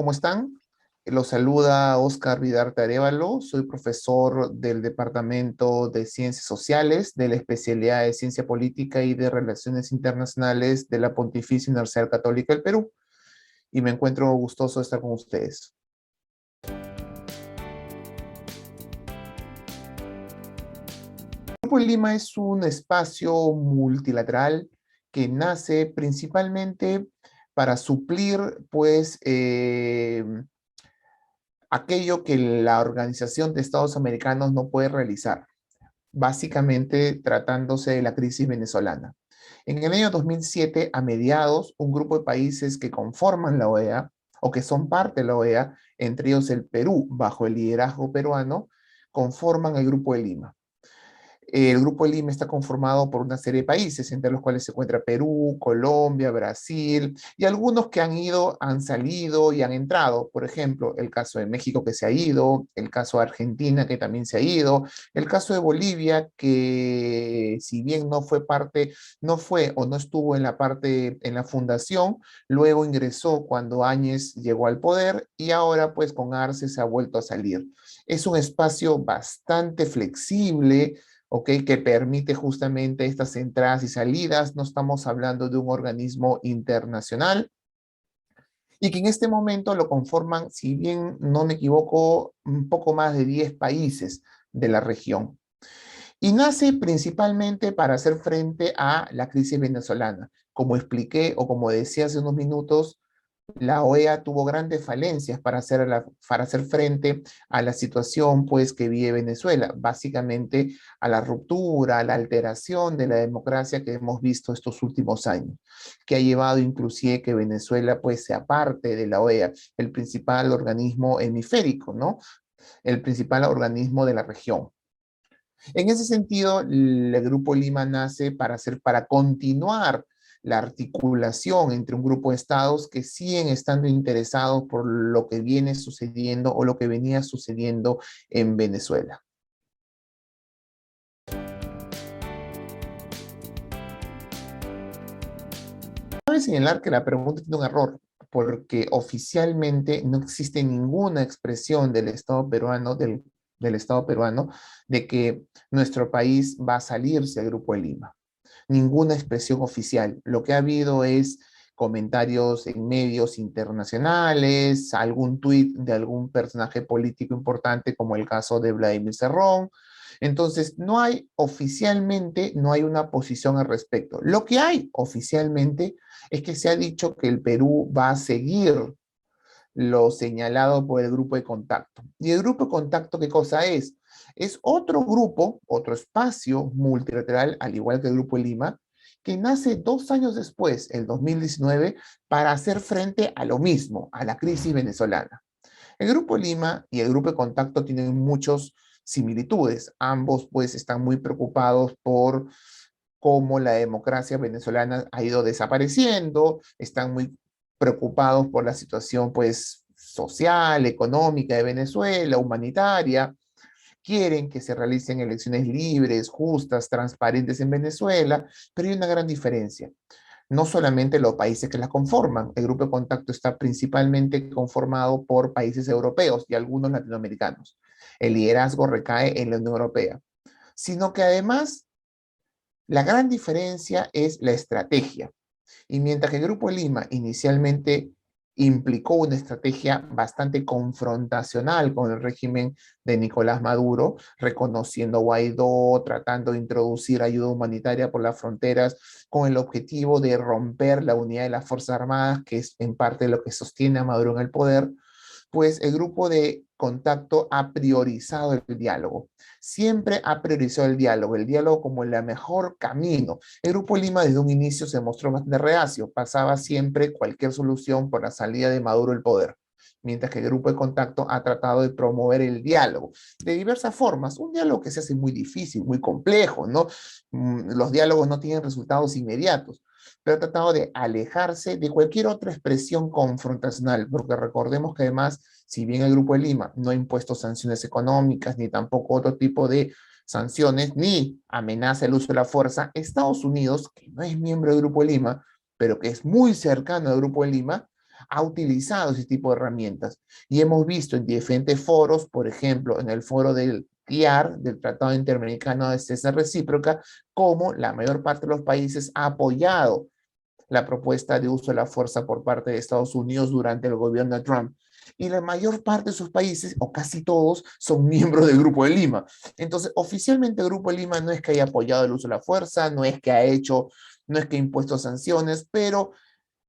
¿cómo están? Los saluda Oscar Vidarte Arévalo, soy profesor del Departamento de Ciencias Sociales, de la especialidad de Ciencia Política y de Relaciones Internacionales de la Pontificia Universidad Católica del Perú, y me encuentro gustoso de estar con ustedes. El Grupo de Lima es un espacio multilateral que nace principalmente para suplir, pues, aquello que la Organización de Estados Americanos no puede realizar, básicamente tratándose de la crisis venezolana. En el año 2007, a mediados, un grupo de países que conforman la OEA o que son parte de la OEA, entre ellos el Perú, bajo el liderazgo peruano, conforman el Grupo de Lima. El Grupo de Lima está conformado por una serie de países, entre los cuales se encuentra Perú, Colombia, Brasil, y algunos que han ido, han salido y han entrado. Por ejemplo, el caso de México que se ha ido, el caso de Argentina que también se ha ido, el caso de Bolivia que si bien no fue parte, no fue o no estuvo en la parte, en la fundación, luego ingresó cuando Áñez llegó al poder y ahora pues con Arce se ha vuelto a salir. Es un espacio bastante flexible, ¿ok? Que permite justamente estas entradas y salidas. No estamos hablando de un organismo internacional y que en este momento lo conforman, si bien no me equivoco, un poco más de 10 países de la región. Y nace principalmente para hacer frente a la crisis venezolana. Como expliqué o como decía hace unos minutos, la OEA tuvo grandes falencias para hacer frente a la situación pues, que vive Venezuela, básicamente a la ruptura, a la alteración de la democracia que hemos visto estos últimos años, que ha llevado inclusive que Venezuela pues, sea parte de la OEA, el principal organismo hemisférico, ¿no? El principal organismo de la región. En ese sentido, el Grupo Lima nace para continuar la articulación entre un grupo de estados que siguen estando interesados por lo que viene sucediendo o lo que venía sucediendo en Venezuela. Cabe señalar que la pregunta tiene un error, porque oficialmente no existe ninguna expresión del Estado peruano, del Estado peruano, de que nuestro país va a salirse del Grupo de Lima. Ninguna expresión oficial. Lo que ha habido es comentarios en medios internacionales, algún tuit de algún personaje político importante como el caso de Vladimir Cerrón. Entonces, no hay oficialmente, no hay una posición al respecto. Lo que hay oficialmente es que se ha dicho que el Perú va a seguir lo señalado por el grupo de contacto. ¿Y el grupo de contacto qué cosa es? Es otro grupo, otro espacio multilateral, al igual que el Grupo de Lima, que nace 2 años después, el 2019, para hacer frente a lo mismo, a la crisis venezolana. El Grupo de Lima y el Grupo de Contacto tienen muchas similitudes. Ambos pues están muy preocupados por cómo la democracia venezolana ha ido desapareciendo, están muy preocupados por la situación pues social, económica de Venezuela, humanitaria, quieren que se realicen elecciones libres, justas, transparentes en Venezuela, pero hay una gran diferencia. No solamente los países que la conforman, el grupo de contacto está principalmente conformado por países europeos y algunos latinoamericanos. El liderazgo recae en la Unión Europea, sino que además la gran diferencia es la estrategia. Y mientras que el Grupo de Lima inicialmente implicó una estrategia bastante confrontacional con el régimen de Nicolás Maduro, reconociendo a Guaidó, tratando de introducir ayuda humanitaria por las fronteras con el objetivo de romper la unidad de las Fuerzas Armadas, que es en parte lo que sostiene a Maduro en el poder, pues el grupo de contacto ha priorizado el diálogo. Siempre ha priorizado el diálogo como el mejor camino. El Grupo Lima desde un inicio se mostró bastante reacio, pasaba siempre cualquier solución por la salida de Maduro del poder, mientras que el grupo de contacto ha tratado de promover el diálogo de diversas formas, un diálogo que se hace muy difícil, muy complejo, ¿no? Los diálogos no tienen resultados inmediatos, pero ha tratado de alejarse de cualquier otra expresión confrontacional, porque recordemos que además, si bien el Grupo de Lima no ha impuesto sanciones económicas, ni tampoco otro tipo de sanciones, ni amenaza el uso de la fuerza, Estados Unidos, que no es miembro del Grupo de Lima, pero que es muy cercano al Grupo de Lima, ha utilizado ese tipo de herramientas. Y hemos visto en diferentes foros, por ejemplo, en el foro del TIAR, del Tratado Interamericano de Asistencia Recíproca, cómo la mayor parte de los países ha apoyado la propuesta de uso de la fuerza por parte de Estados Unidos durante el gobierno de Trump. Y la mayor parte de sus países, o casi todos, son miembros del Grupo de Lima. Entonces, oficialmente el Grupo de Lima no es que haya apoyado el uso de la fuerza, no es que ha hecho, no es que ha impuesto sanciones, pero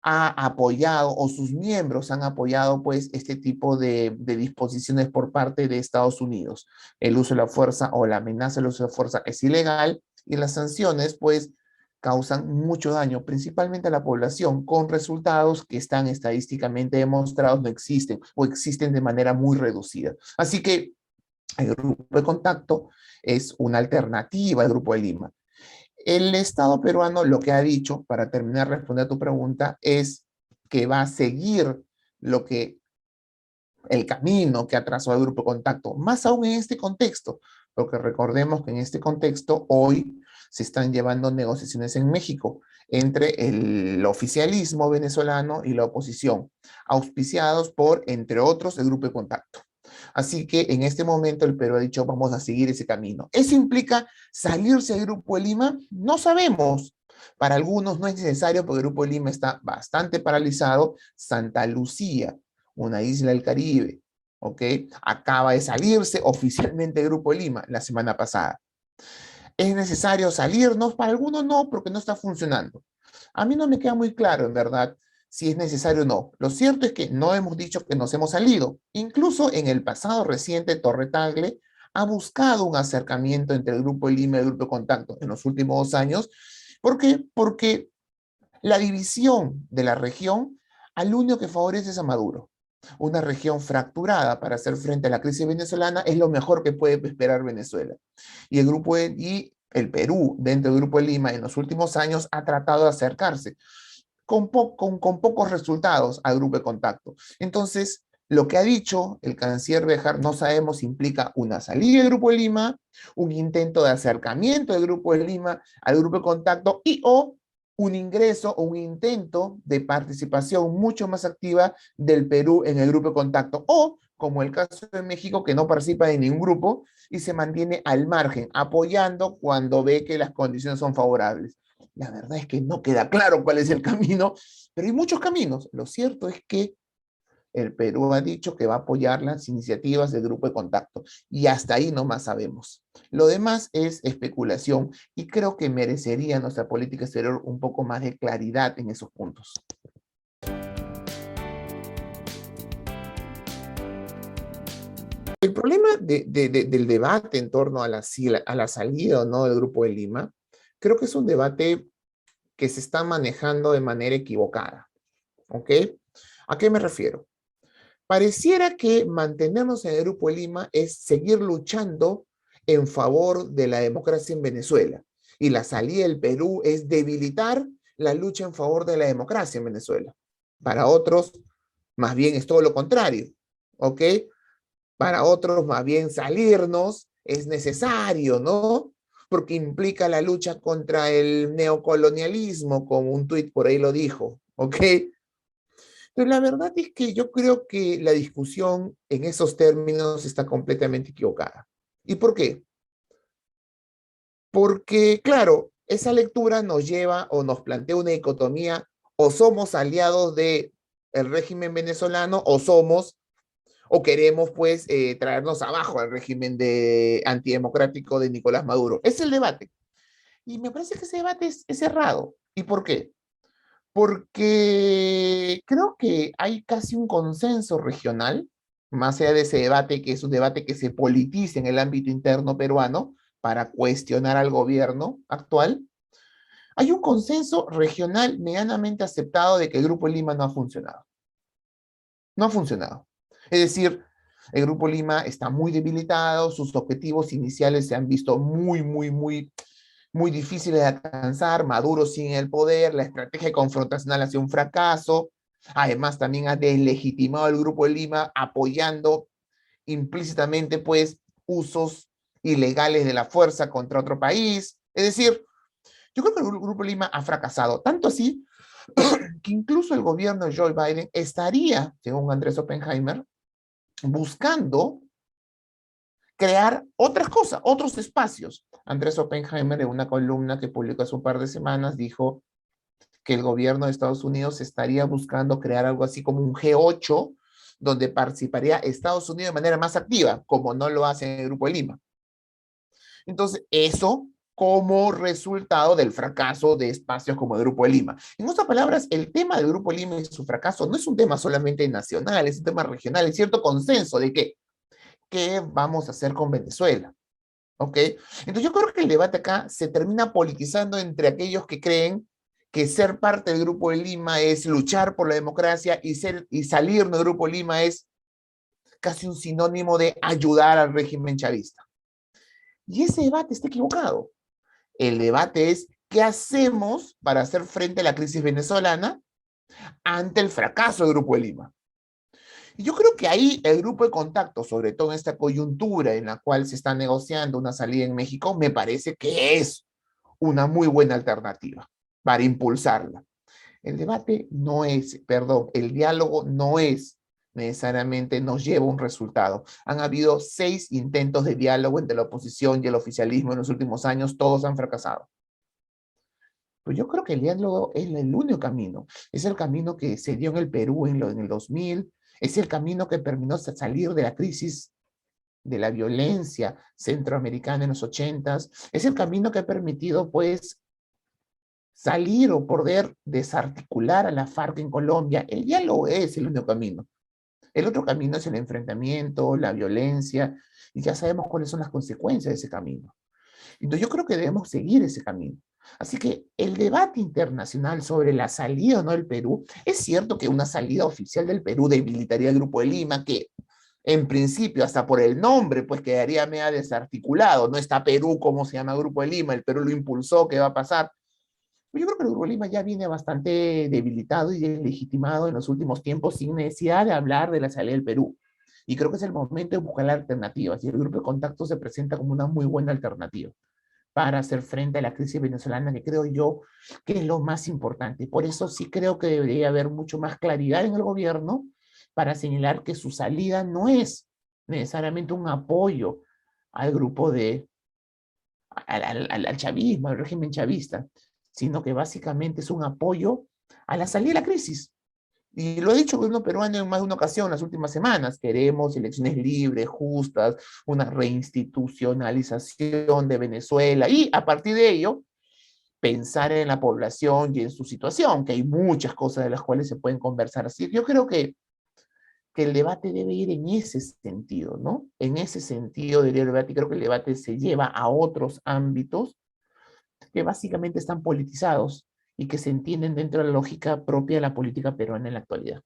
ha apoyado o sus miembros han apoyado pues este tipo de disposiciones por parte de Estados Unidos. El uso de la fuerza o la amenaza del uso de la fuerza es ilegal y las sanciones pues causan mucho daño, principalmente a la población, con resultados que están estadísticamente demostrados no existen o existen de manera muy reducida. Así que el grupo de contacto es una alternativa al Grupo de Lima. El Estado peruano lo que ha dicho, para terminar de responder a tu pregunta, es que va a seguir lo que el camino que ha trazado el grupo de contacto, más aún en este contexto, porque recordemos que en este contexto hoy se están llevando negociaciones en México entre el oficialismo venezolano y la oposición, auspiciados por, entre otros, el grupo de contacto. Así que en este momento el Perú ha dicho vamos a seguir ese camino. ¿Eso implica salirse del Grupo de Lima? No sabemos. Para algunos no es necesario porque el Grupo de Lima está bastante paralizado. Santa Lucía, una isla del Caribe, ¿ok? Acaba de salirse oficialmente del Grupo de Lima la semana pasada. ¿Es necesario salirnos? Para algunos no, porque no está funcionando. A mí no me queda muy claro, en verdad, si es necesario o no. Lo cierto es que no hemos dicho que nos hemos salido. Incluso en el pasado reciente, Torre Tagle ha buscado un acercamiento entre el Grupo de Lima y el Grupo de Contacto en los últimos 2 años. ¿Por qué? Porque la división de la región al único que favorece es a Maduro. Una región fracturada para hacer frente a la crisis venezolana es lo mejor que puede esperar Venezuela. Y el Perú, dentro del Grupo de Lima, en los últimos años ha tratado de acercarse con pocos resultados al grupo de contacto. Entonces, lo que ha dicho el canciller Béjar, no sabemos si implica una salida del Grupo de Lima, un intento de acercamiento del Grupo de Lima al grupo de contacto y o un ingreso o un intento de participación mucho más activa del Perú en el grupo de contacto o como el caso de México que no participa en ningún grupo y se mantiene al margen, apoyando cuando ve que las condiciones son favorables. La verdad es que no queda claro cuál es el camino, pero hay muchos caminos. Lo cierto es que el Perú ha dicho que va a apoyar las iniciativas del grupo de contacto y hasta ahí nomás sabemos. Lo demás es especulación y creo que merecería nuestra política exterior un poco más de claridad en esos puntos. El problema del debate en torno a la salida o no del Grupo de Lima, creo que es un debate que se está manejando de manera equivocada. ¿Ok? ¿A qué me refiero? Pareciera que mantenernos en el Grupo de Lima es seguir luchando en favor de la democracia en Venezuela. Y la salida del Perú es debilitar la lucha en favor de la democracia en Venezuela. Para otros, más bien es todo lo contrario. ¿Ok? Para otros, más bien salirnos es necesario, ¿no? Porque implica la lucha contra el neocolonialismo, como un tuit por ahí lo dijo, ¿ok? Pero la verdad es que yo creo que la discusión en esos términos está completamente equivocada. ¿Y por qué? Porque, claro, esa lectura nos lleva o nos plantea una dicotomía, o somos aliados del régimen venezolano o queremos pues traernos abajo al régimen antidemocrático de Nicolás Maduro. Es el debate. Y me parece que ese debate es errado. ¿Y por qué? Porque creo que hay casi un consenso regional, más allá de ese debate, que es un debate que se politiza en el ámbito interno peruano para cuestionar al gobierno actual. Hay un consenso regional medianamente aceptado de que el Grupo Lima no ha funcionado. No ha funcionado. Es decir, el Grupo Lima está muy debilitado, sus objetivos iniciales se han visto muy difíciles de alcanzar, Maduro sin el poder, la estrategia confrontacional ha sido un fracaso, además también ha deslegitimado el Grupo de Lima apoyando implícitamente pues usos ilegales de la fuerza contra otro país. Es decir, yo creo que el Grupo de Lima ha fracasado, tanto así que incluso el gobierno de Joe Biden estaría, según Andrés Oppenheimer, buscando crear otras cosas, otros espacios. Andrés Oppenheimer, en una columna que publicó hace un par de semanas, dijo que el gobierno de Estados Unidos estaría buscando crear algo así como un G8, donde participaría Estados Unidos de manera más activa, como no lo hace en el Grupo de Lima. Entonces, eso como resultado del fracaso de espacios como el Grupo de Lima. En otras palabras, el tema del Grupo de Lima y su fracaso no es un tema solamente nacional, es un tema regional, hay cierto consenso de que qué vamos a hacer con Venezuela. ¿Ok? Entonces yo creo que el debate acá se termina politizando entre aquellos que creen que ser parte del Grupo de Lima es luchar por la democracia y salir del Grupo de Lima es casi un sinónimo de ayudar al régimen chavista. Y ese debate está equivocado. El debate es qué hacemos para hacer frente a la crisis venezolana ante el fracaso del Grupo de Lima. Y yo creo que ahí el grupo de contacto, sobre todo en esta coyuntura en la cual se está negociando una salida en México, me parece que es una muy buena alternativa para impulsarla. El debate no es, perdón, el diálogo no es necesariamente nos lleva a un resultado. Han habido 6 intentos de diálogo entre la oposición y el oficialismo en los últimos años, todos han fracasado. Pues yo creo que el diálogo es el único camino. Es el camino que se dio en el Perú en el 2000, es el camino que permitió salir de la crisis de la violencia centroamericana en los 80s, es el camino que ha permitido, pues, salir o poder desarticular a la FARC en Colombia. El diálogo es el único camino. El otro camino es el enfrentamiento, la violencia, y ya sabemos cuáles son las consecuencias de ese camino. Entonces yo creo que debemos seguir ese camino. Así que el debate internacional sobre la salida o no del Perú, es cierto que una salida oficial del Perú debilitaría el Grupo de Lima, que en principio, hasta por el nombre, pues quedaría medio desarticulado. No está Perú como se llama Grupo de Lima, el Perú lo impulsó, ¿qué va a pasar? Yo creo que el Grupo de Lima ya viene bastante debilitado y legitimado en los últimos tiempos sin necesidad de hablar de la salida del Perú. Y creo que es el momento de buscar alternativas. Y el grupo de contacto se presenta como una muy buena alternativa para hacer frente a la crisis venezolana, que creo yo que es lo más importante. Por eso sí creo que debería haber mucho más claridad en el gobierno para señalar que su salida no es necesariamente un apoyo al grupo al chavismo, al régimen chavista, sino que básicamente es un apoyo a la salida de la crisis. Y lo ha dicho el gobierno peruano en más de una ocasión en las últimas semanas. Queremos elecciones libres, justas, una reinstitucionalización de Venezuela y a partir de ello pensar en la población y en su situación, que hay muchas cosas de las cuales se pueden conversar así. Yo creo que el debate debe ir en ese sentido, ¿no? En ese sentido debería el debate, y creo que el debate se lleva a otros ámbitos que básicamente están politizados y que se entienden dentro de la lógica propia de la política peruana en la actualidad.